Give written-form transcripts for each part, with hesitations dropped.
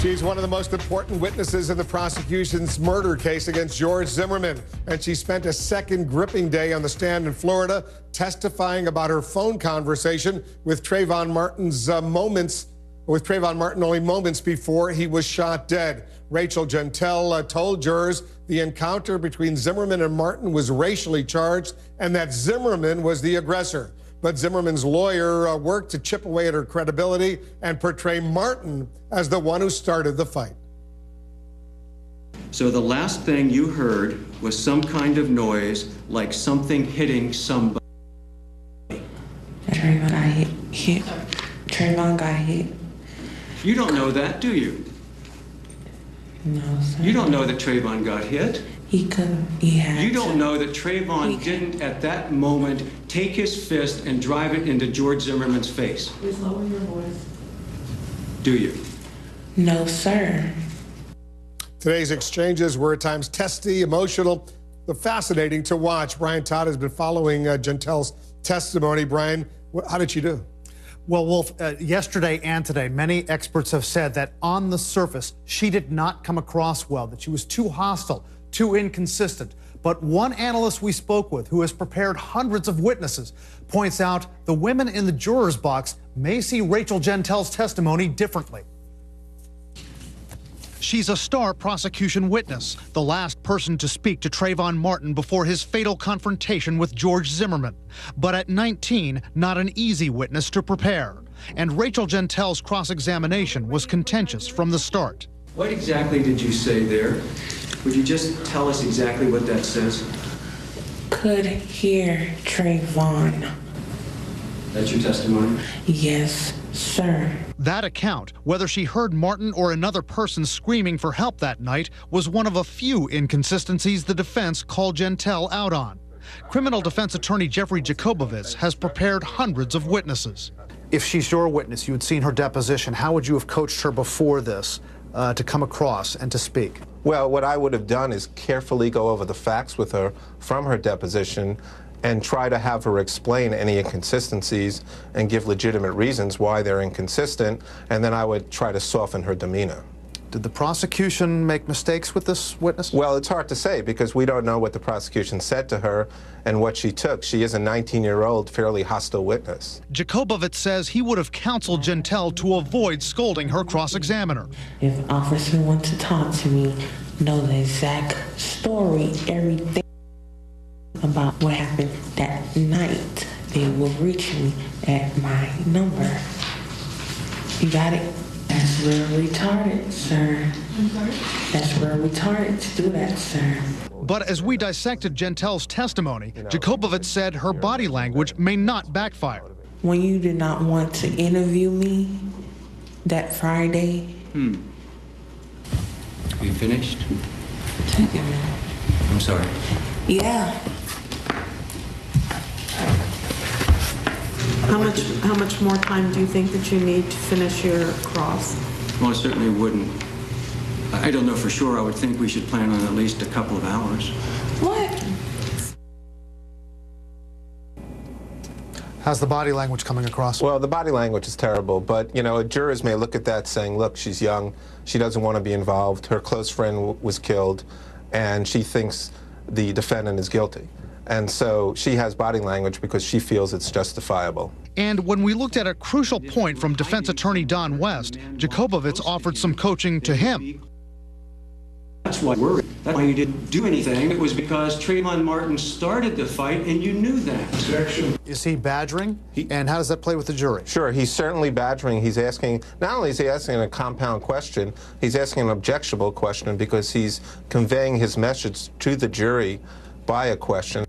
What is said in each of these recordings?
She's one of the most important witnesses in the prosecution's murder case against George Zimmerman. And she spent a second gripping day on the stand in Florida testifying about her phone conversation with Trayvon Martin only moments before he was shot dead. Rachel Gentile told jurors the encounter between Zimmerman and Martin was racially charged and that Zimmerman was the aggressor. But Zimmerman's lawyer worked to chip away at her credibility and portray Martin as the one who started the fight. So the last thing you heard was some kind of noise, like something hitting somebody. Trayvon got hit. Trayvon got hit. You don't know that, do you? No, sir. You don't know that Trayvon got hit. He couldn't. He had You don't know that Trayvon didn't, at that moment, take his fist and drive it into George Zimmerman's face. Please lower your voice. Do you? No, sir. Today's exchanges were at times testy, emotional, but fascinating to watch. Brian Todd has been following Gentile's testimony. Brian, how did she do? Well, Wolf, yesterday and today, many experts have said that on the surface, she did not come across well, that she was too hostile, too inconsistent. But one analyst we spoke with, who has prepared hundreds of witnesses, points out the women in the juror's box may see Rachel Gentile's testimony differently. She's a star prosecution witness, the last person to speak to Trayvon Martin before his fatal confrontation with George Zimmerman. But at 19, not an easy witness to prepare. And Rachel Gentile's cross-examination was contentious from the start. What exactly did you say there? Would you just tell us exactly what that says? Could hear Trayvon. That's your testimony? Yes, sir. That account, whether she heard Martin or another person screaming for help that night, was one of a few inconsistencies the defense called Gentile out on. Criminal defense attorney Jeffrey Jacobovitz has prepared hundreds of witnesses. If she's your witness, you had seen her deposition, how would you have coached her before this to come across and to speak? Well, what I would have done is carefully go over the facts with her from her deposition and try to have her explain any inconsistencies and give legitimate reasons why they're inconsistent, and then I would try to soften her demeanor. Did the prosecution make mistakes with this witness? Well, it's hard to say because we don't know what the prosecution said to her and what she took. She is a 19-year-old, fairly hostile witness. Jacobovitz says he would have counseled Gentile to avoid scolding her cross-examiner. If an officer wants to talk to me, know the exact story, everything about what happened that night, they will reach me at my number. You got it? That's real retarded, sir. I'm sorry? That's real retarded to do that, sir. But as we dissected Gentile's testimony, Jacobovitz said her body language may not backfire. When you did not want to interview me that Friday. Are you finished? Take a minute. I'm sorry. Yeah. How much more time do you think that you need to finish your cross? Well, I certainly wouldn't. I don't know for sure. I would think we should plan on at least a couple of hours. What? How's the body language coming across? Well, the body language is terrible, but, you know, jurors may look at that saying, look, she's young, she doesn't want to be involved, her close friend was killed, and she thinks the defendant is guilty. And so she has body language because she feels it's justifiable. And when we looked at a crucial point from defense attorney Don West, Jacobovitz offered some coaching to him. That's why I worried. That's why you didn't do anything. It was because Trayvon Martin started the fight, and you knew that. Objection. Is he badgering? And how does that play with the jury? Sure, he's certainly badgering. He's asking, not only is he asking a compound question, he's asking an objectionable question because he's conveying his message to the jury by a question.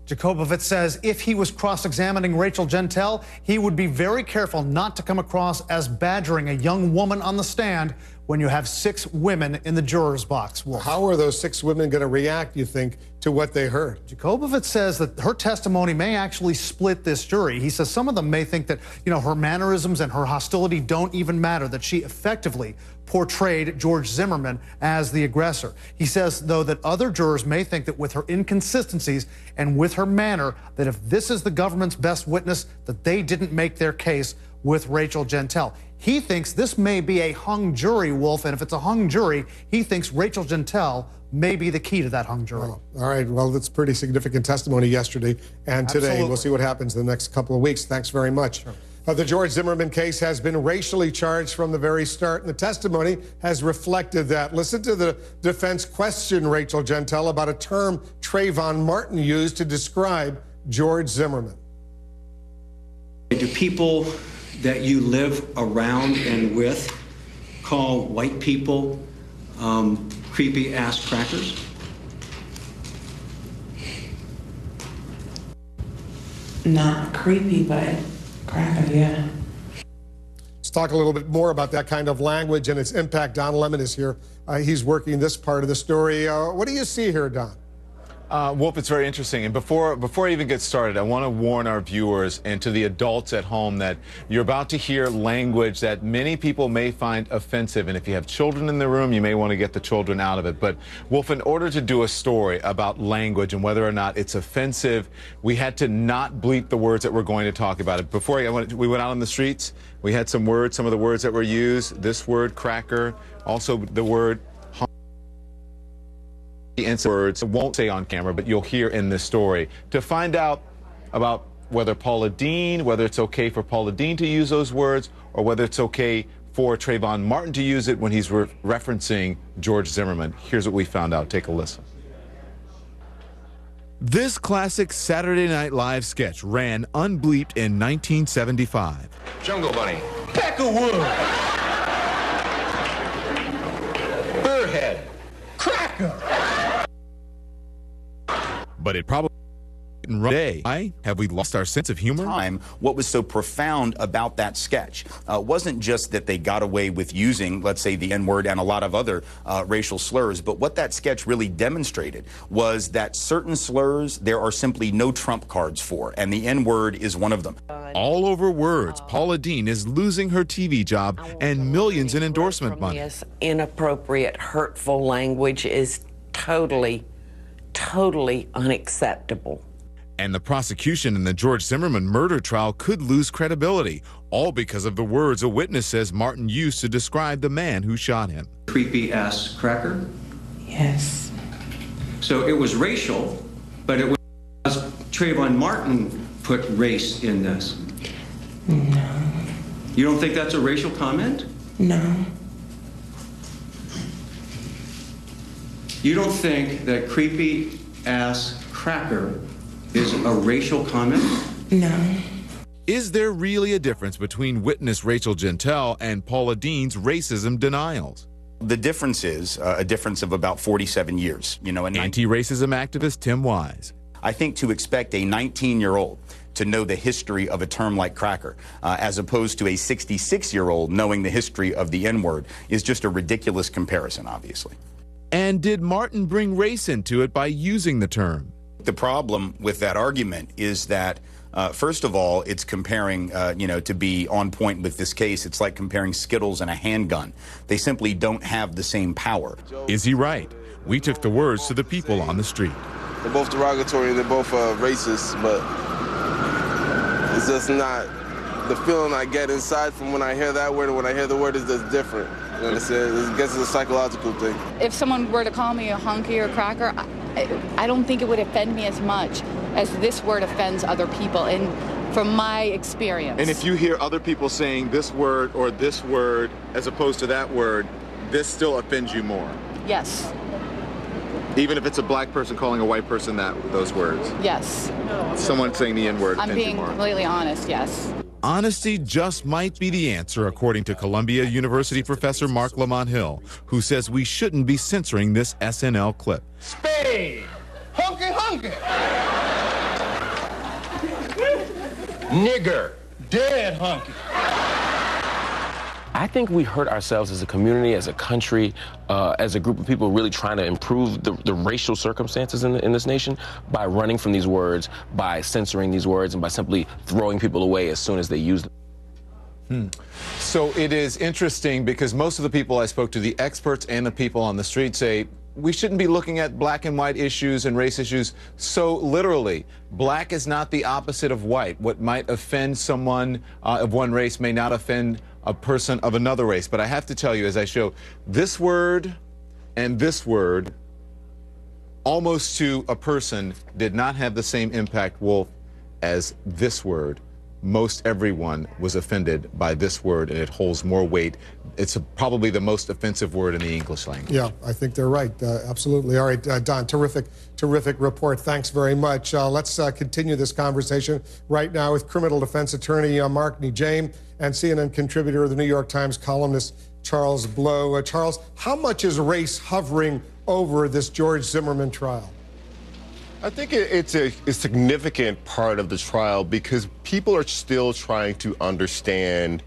Jacobovitz says if he was cross-examining Rachel Gentile, he would be very careful not to come across as badgering a young woman on the stand when you have 6 women in the juror's box. Well, How are those 6 women going to react, you think, to what they heard? Jacobovitz says that her testimony may actually split this jury. He says some of them may think that, you know, her mannerisms and her hostility don't even matter, that she effectively portrayed George Zimmerman as the aggressor. He says, though, that other jurors may think that with her inconsistencies and with her manner, that if this is the government's best witness, that they didn't make their case with Rachel Gentell. He thinks this may be a hung jury, Wolf, and if it's a hung jury, he thinks Rachel Gentell may be the key to that hung jury. Oh, all right, well, that's pretty significant testimony yesterday and today. Absolutely. We'll see what happens in the next couple of weeks. Thanks very much. Sure. The George Zimmerman case has been racially charged from the very start, and the testimony has reflected that. Listen to the defense question Rachel Gentell about a term Trayvon Martin used to describe George Zimmerman. Do people that you live around and with call white people creepy ass crackers? Not creepy, but cracker, yeah. Let's talk a little bit more about that kind of language and its impact. Don Lemon is here. He's working this part of the story. What do you see here, Don? Wolf, it's very interesting. And before I even get started, I want to warn our viewers and to the adults at home that you're about to hear language that many people may find offensive. And if you have children in the room, you may want to get the children out of it. But Wolf, in order to do a story about language and whether or not it's offensive, we had to not bleep the words that we're going to talk about. It before we went out on the streets, we had some words, some of the words that were used. This word, cracker, also the word words won't say on camera, but you'll hear in this story. To find out about whether Paula Deen, whether it's okay for Paula Deen to use those words, or whether it's okay for Trayvon Martin to use it when he's referencing George Zimmerman. Here's what we found out. Take a listen. This classic Saturday Night Live sketch ran unbleeped in 1975. Jungle Bunny. Peck of wood. Burrhead. Cracker. But it probably didn't run today. Why have we lost our sense of humor? What was so profound about that sketch wasn't just that they got away with using, let's say, the N-word and a lot of other racial slurs, but what that sketch really demonstrated was that certain slurs there are simply no trump cards for, and the N-word is one of them. All over words, Paula Deen is losing her TV job and millions in endorsement money. Yes, inappropriate, hurtful language is totally unacceptable. And the prosecution in the George Zimmerman murder trial could lose credibility, all because of the words a witness says Martin used to describe the man who shot him. Creepy ass cracker? Yes. So it was racial, but it was Trayvon Martin put race in this. No. You don't think that's a racial comment? No. You don't think that creepy ass cracker is a racial comment? No. Is there really a difference between witness Rachel Gentell and Paula Deen's racism denials? The difference is a difference of about 47 years. You know, anti-racism activist Tim Wise. I think to expect a 19-year-old to know the history of a term like cracker, as opposed to a 66-year-old knowing the history of the N-word, is just a ridiculous comparison, obviously. And did Martin bring race into it by using the term? The problem with that argument is that, first of all, it's comparing, to be on point with this case, it's like comparing Skittles and a handgun. They simply don't have the same power. Is he right? We took the words to the people on the street. They're both derogatory and they're both racist, but it's just not the feeling I get inside from when I hear that word and when I hear the word is just different. You understand? I guess it's a psychological thing. If someone were to call me a hunky or cracker, I don't think it would offend me as much as this word offends other people, and from my experience. And if you hear other people saying this word or this word as opposed to that word, this still offends you more? Yes. Even if it's a black person calling a white person those words? Yes. Someone saying the N-word offends you more? I'm being completely honest, yes. Honesty just might be the answer, according to Columbia University professor Mark Lamont Hill, who says we shouldn't be censoring this SNL clip. Spade. Hunky hunky. Nigger. Dead hunky. I think we hurt ourselves as a community, as a country, as a group of people really trying to improve the racial circumstances in this nation by running from these words, by censoring these words, and by simply throwing people away as soon as they use them. So it is interesting because most of the people I spoke to, the experts and the people on the street, say we shouldn't be looking at black and white issues and race issues so literally. Black is not the opposite of white. What might offend someone of one race may not offend a person of another race. But I have to tell you, as I show, this word and this word, almost to a person, did not have the same impact, Wolf, as this word. Most everyone was offended by this word, and it holds more weight. It's probably the most offensive word in the English language. Yeah, I think they're right. Absolutely. All right, Don, terrific report. Thanks very much. Let's continue this conversation right now with criminal defense attorney Mark Nejame and CNN contributor, the New York Times columnist Charles Blow. Charles, how much is race hovering over this George Zimmerman trial? I think it's a significant part of the trial because people are still trying to understand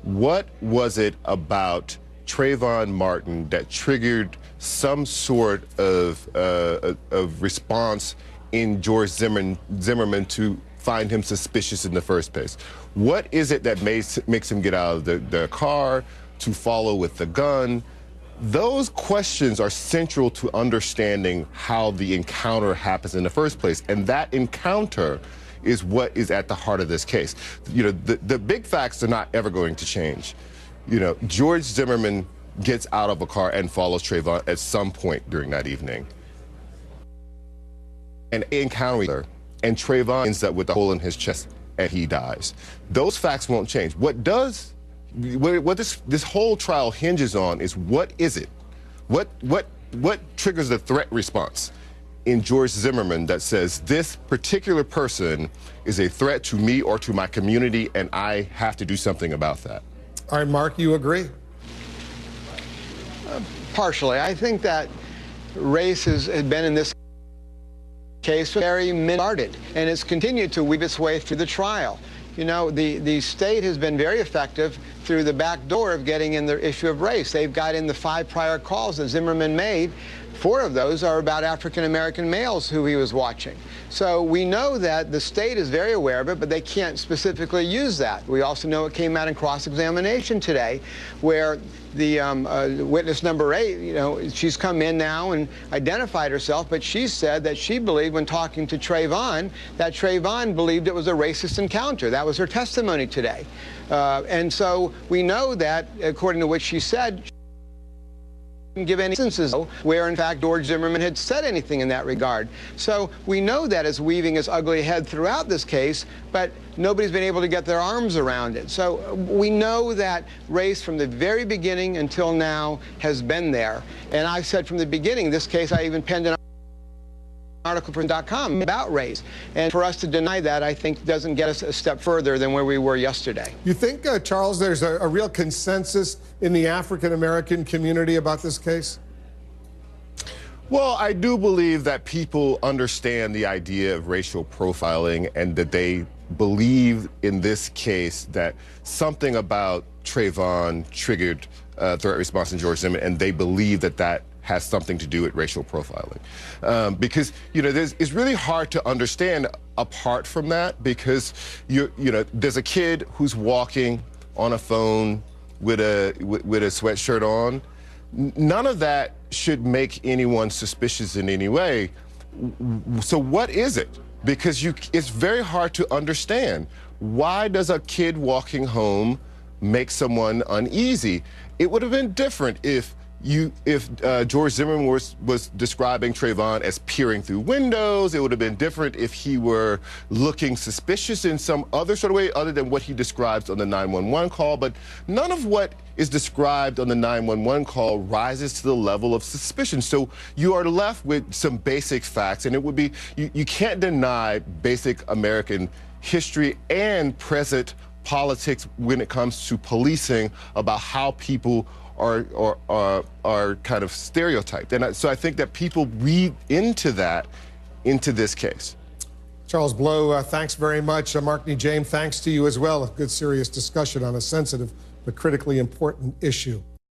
what was it about Trayvon Martin that triggered some sort of response in George Zimmerman to find him suspicious in the first place. What is it that makes him get out of the car, to follow with the gun? Those questions are central to understanding how the encounter happens in the first place. And that encounter is what is at the heart of this case. You know, the big facts are not ever going to change. You know, George Zimmerman gets out of a car and follows Trayvon at some point during that evening. And encounter, and Trayvon ends up with a hole in his chest and he dies. Those facts won't change. What this whole trial hinges on is what is it? What triggers the threat response in George Zimmerman that says this particular person is a threat to me or to my community and I have to do something about that? All right, Mark, you agree? Partially. I think that race has been in this case very minted, and it's continued to weave its way through the trial. You know, the state has been very effective through the back door of getting in the issue of race. They've got in the 5 prior calls that Zimmerman made. 4 of those are about African-American males who he was watching. So we know that the state is very aware of it, but they can't specifically use that. We also know it came out in cross-examination today, where the witness number 8, you know, she's come in now and identified herself, but she said that she believed when talking to Trayvon that Trayvon believed it was a racist encounter. That was her testimony today. And so we know that, according to what she said, didn't give any instances where, in fact, George Zimmerman had said anything in that regard. So we know that is weaving its ugly head throughout this case, but nobody's been able to get their arms around it. So we know that race from the very beginning until now has been there. And I said from the beginning, this case, I even penned an article for .com about race. And for us to deny that, I think, doesn't get us a step further than where we were yesterday. You think, Charles, there's a real consensus in the African-American community about this case? Well, I do believe that people understand the idea of racial profiling and that they believe in this case that something about Trayvon triggered threat response in George Zimmerman, and they believe that that has something to do with racial profiling. Because, you know, it's really hard to understand apart from that, because, you know, there's a kid who's walking on a phone with a sweatshirt on. None of that should make anyone suspicious in any way. So what is it? Because it's very hard to understand. Why does a kid walking home make someone uneasy? It would have been different if George Zimmerman was describing Trayvon as peering through windows. It would have been different if he were looking suspicious in some other sort of way other than what he describes on the 911 call. But none of what is described on the 911 call rises to the level of suspicion. So you are left with some basic facts, and it would be, you can't deny basic American history and present politics when it comes to policing about how people are kind of stereotyped. And so I think that people read into that, into this case. Charles Blow, thanks very much. Mark Nejame, thanks to you as well. A good, serious discussion on a sensitive but critically important issue.